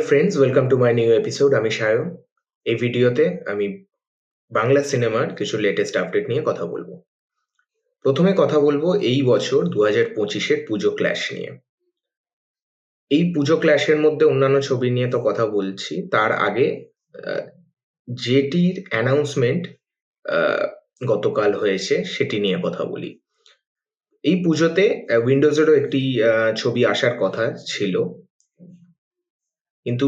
Friends, welcome to my new episode. আমি সায়ন। এই ভিডিওতে আমি বাংলা সিনেমার কিছু লেটেস্ট আপডেট নিয়ে কথা বলবো। প্রথমে কথা বলবো এই বছর 2025-এর পুজো ক্ল্যাশ নিয়ে। এই পুজো ক্ল্যাশের মধ্যে অন্যান্য ছবি নিয়ে তো কথা বলছি, তার আগে যেটির অ্যানাউন্সমেন্ট গতকাল হয়েছে সেটি নিয়ে কথা বলি। এই পুজোতে উইন্ডোজেরও একটি ছবি আসার কথা ছিল, কিন্তু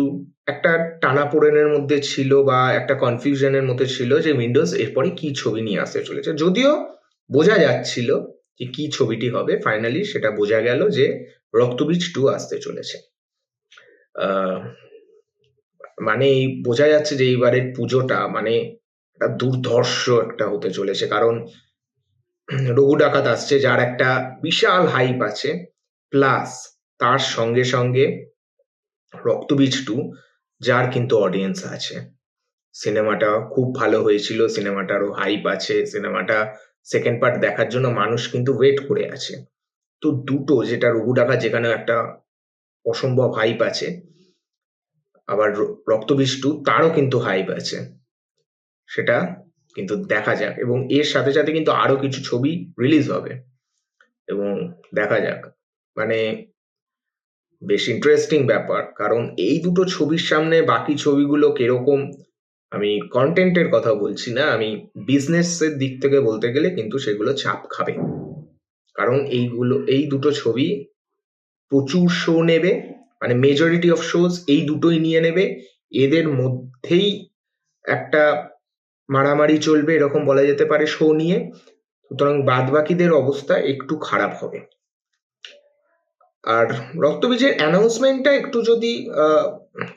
একটা টানাপোড়েনের মধ্যে ছিল বা একটা কনফিউশনের মধ্যে ছিল যে উইন্ডোজ এরপরে কি ছবি নিয়ে আসতে চলেছে। যদিও বোঝা যাচ্ছিল যে কি ছবিটি হবে, ফাইনালি সেটা বোঝা গেল যে রক্তবীজ 2 আসতে চলেছে। মানে এই বোঝা যাচ্ছে যে এইবারের পুজোটা মানে একটা দুর্ধর্ষ একটা হতে চলেছে, কারণ রঘু ডাকাত আসছে যার একটা বিশাল হাইপ আছে, প্লাস তার সঙ্গে সঙ্গে রক্তবীজ 2 যার কিন্তু অডিয়েন্স আছে। সিনেমাটা খুব ভালো হয়েছিল, সিনেমাটারও হাইপ আছে, সিনেমাটা সেকেন্ড পার্ট দেখার জন্য মানুষ কিন্তু ওয়েট করে আছে। তো দুটো, যেটা রঘু ডাকাত যেখানে একটা অসম্ভব হাইপ আছে, আবার রক্তবীজ 2 তারও কিন্তু হাইপ আছে, সেটা কিন্তু দেখা যাক। এবং এর সাথে সাথে কিন্তু আরো কিছু ছবি রিলিজ হবে এবং দেখা যাক। মানে বেশ ইন্টারেস্টিং ব্যাপার, কারণ এই দুটো ছবির সামনে বাকি ছবিগুলো কিরকম, আমি কন্টেন্টের কথা বলছি না, আমি বিজনেসের দিক থেকে বলতে গেলে কিন্তু সেগুলো চাপ খাবে। কারণ এই দুটো ছবি প্রচুর শো নেবে, মানে মেজরিটি অফ শোজ এই দুটোই নিয়ে নেবে। এদের মধ্যেই একটা মারামারি চলবে এরকম বলা যেতে পারে শো নিয়ে। সুতরাং বাদ বাকিদের অবস্থা একটু খারাপ হবে। আর রক্তবীজের অ্যানাউন্সমেন্টটা একটু যদি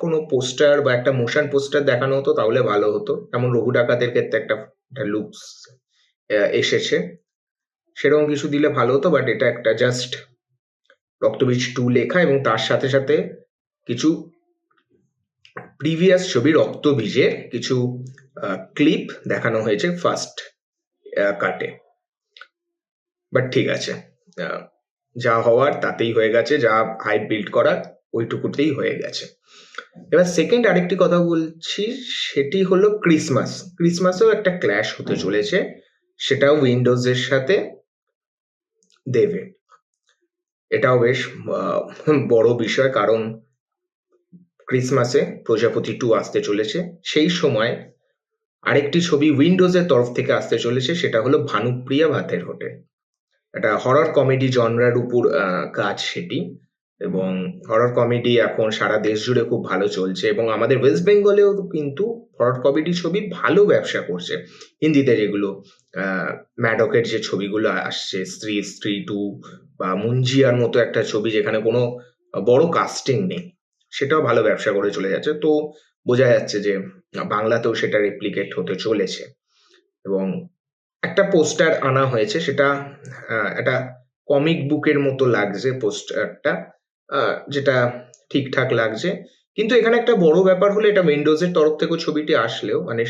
কোনো পোস্টার বা একটা মোশন পোস্টার দেখানো হতো তাহলে ভালো হতো। যেমন রঘু ডাকাতের ক্ষেত্রে একটা লুকস এসেছে, সেরকম কিছু দিলে ভালো হতো। বাট এটা একটা জাস্ট রক্তবীজ 2 লেখা এবং তার সাথে সাথে কিছু প্রিভিয়াস ছবি রক্তবীজের কিছু ক্লিপ দেখানো হয়েছে ফার্স্ট কাটে। বাট ঠিক আছে, যা হওয়ার তাতেই হয়ে গেছে, যা হাইপ বিল্ড করার ওইটুকুতেই হয়ে গেছে। এবার সেকেন্ড আরেকটি কথা বলছি, সেটি হলো ক্রিসমাসেও একটা ক্ল্যাশ হতে চলেছে, সেটাও উইন্ডোজের সাথে দেবে। এটাও বেশ বড় বিষয়, কারণ ক্রিসমাসে প্রজাপতি 2 আসতে চলেছে। সেই সময় আরেকটি ছবি উইন্ডোজের তরফ থেকে আসতে চলেছে, সেটা হলো ভানুপ্রিয়া ভাতের হোটেল। একটা হরর কমেডি জনরার উপর কাজ সেটি, এবং হরর কমেডি এখন সারা দেশ জুড়ে খুব ভালো চলছে এবং আমাদের ওয়েস্ট বেঙ্গলেও কিন্তু হরর কমেডি ছবি ভালো ব্যবসা করছে। হিন্দিতে যেগুলো ম্যাডকের যে ছবিগুলো আসছে, স্ত্রী 2 বা মুঞ্জিয়ার মতো একটা ছবি যেখানে কোনো বড় কাস্টিং নেই, সেটাও ভালো ব্যবসা করে চলে যাচ্ছে। তো বোঝা যাচ্ছে যে বাংলাতেও সেটা রেপ্লিকেট হতে চলেছে। এবং একটা পোস্টার আনা হয়েছে, সেটা একটা কমিক বুকের মতো লাগছে পোস্টারটা, যেটা ঠিকঠাক লাগছে। কিন্তু এখানে একটা বড় ব্যাপার হলো, এটা উইন্ডোজের তরফ থেকে ছবিটি আসলেও, মানে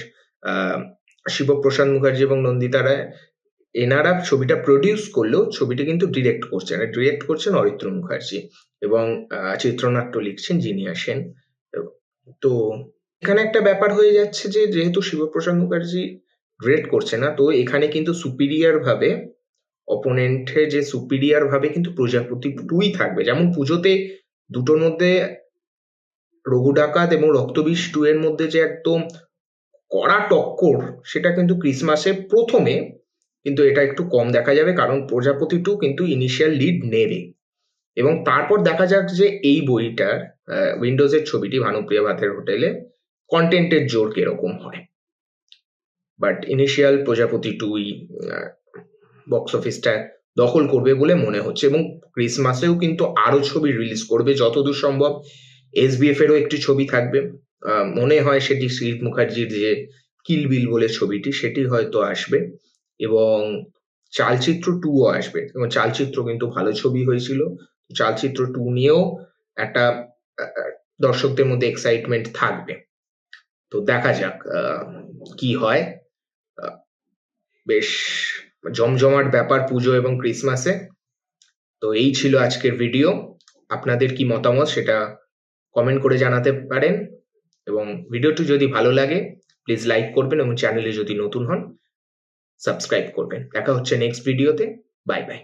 শিবপ্রসাদ মুখার্জি এবং নন্দিতা রায় এনারা ছবিটা প্রডিউস করলেও ছবিটি কিন্তু ডিরেক্ট করছেন অরিত্র মুখার্জি, এবং চিত্রনাট্য লিখছেন জিনিয়া সেন। তো এখানে একটা ব্যাপার হয়ে যাচ্ছে যে যেহেতু শিবপ্রসাদ মুখার্জি ডিরেক্ট করছে না, তো এখানে কিন্তু সুপিরিয়ার ভাবে অপোনেন্টে যে সুপিরিয়ার ভাবে কিন্তু প্রজাপতি 2ই থাকবে। যেমন পুজোতে দুটোর মধ্যে রঘু ডাকাত এবং রক্তবীজ 2 এর মধ্যে যে একদম কড়া টক্কর, সেটা কিন্তু ক্রিসমাসে প্রথমে কিন্তু এটা একটু কম দেখা যাবে, কারণ প্রজাপতি 2 কিন্তু ইনিশিয়াল লিড নেবে। এবং তারপর দেখা যাক যে এই বইটার উইন্ডোজের ছবিটি ভানুপ্রিয়া ভাতের হোটেলে কন্টেন্টের জোর কিরকম হয়। বাট ইনিশিয়াল প্রজাপতি 2ই বক্স অফিসটা দখল করবে বলে মনে হচ্ছে। এবং ক্রিসমাসেও কিন্তু আরো ছবি রিলিজ করবে যতদূর সম্ভব। এসবিএফ এরও একটি ছবি থাকবে, মনে হয় সেটি শ্রীজিৎ মুখার্জির যে কিল বিল বলে ছবিটি, সেটি হয়তো আসবে। এবং চালচিত্র 2ও আসবে, এবং চালচিত্র কিন্তু ভালো ছবি হয়েছিল। চালচিত্র 2 নিয়েও একটা দর্শকদের মধ্যে এক্সাইটমেন্ট থাকবে। তো দেখা যাক কি হয়। বেশ জমজমাট ব্যাপার পুজো এবং ক্রিসমাসে। তো এই ছিল আজকের ভিডিও। আপনাদের কি মতামত সেটা কমেন্ট করে জানাতে পারেন, এবং ভিডিওটি যদি ভালো লাগে প্লিজ লাইক করবেন, এবং চ্যানেলে যদি নতুন হন সাবস্ক্রাইব করবেন। দেখা হচ্ছে নেক্সট ভিডিওতে। Bye bye.